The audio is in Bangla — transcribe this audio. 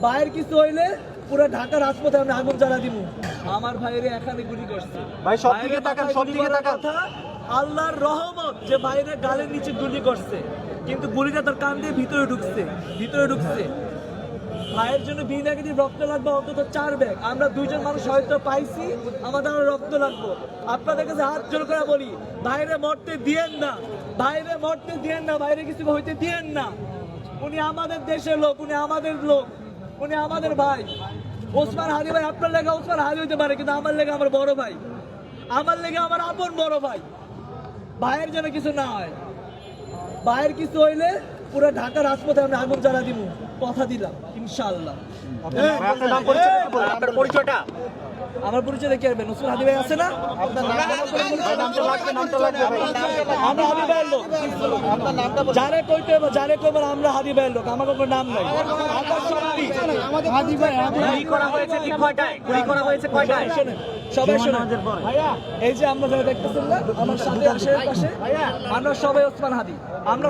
ভাইয়ের কিছু হইলে পুরো ঢাকা রাজপথে আমরা আগুন জ্বালা দিব। আমার ভাইয়ের এখানে গুলি করছে ভাই সব দিকে তাকান, সব দিকে তাকান। আল্লাহর রহমত যে ভাইয়ের গালের নিচে গুলি করছে, কিন্তু গুলিটা তার কান দিয়ে ভিতরে ঢুকছে। ভাইয়ের জন্য বি নেগেটিভ রক্ত লাগবে অন্তত 4 ব্যাগ। আমরা 2 জন মানুষ হয়তো পাইছি, আমাদের আরো রক্ত লাগবে। আপনাদের কাছে হাত জোর করে বলি, ভাইরে মরতে দিয়েন না, ভাইরে কিছু হইতে দিয়েন না। উনি আমাদের দেশের লোক, উনি আমাদের লোক, উনি আমাদের ভাই। ওসমান হাদি ভাই আপনার লেগে ওসমান হাদি হইতে পারে, কিন্তু আমার লেগে আমার বড় ভাই, আমার লেগে আমার আপন বড় ভাই। ভাইয়ের জন্য কিছু না হয়, ভাইয়ের কিছু হইলে পুরো ঢাকা রাজপথে আমরা আগুন জ্বালা দিব, কথা দিলাম ইনশাআল্লাহ। আপনার পরিচয়টা? আমার পরিচয় দেখে আসবেন, ওসমান হাদি ভাই আছে না? আমরা হাদি ভাইয়ের লোক, যারে কইতে আমরা হাদি ভাইয়ের লোক, আমার কোনো নাম নাই। গুলি করা হয়েছে ঠিক কয়টায়? সবাই শোনেন, এই যে আমরা যারা দেখতেছেন না আমার সাথে আশেপাশে, আমরা সবাই ওসমান হাদি, আমরা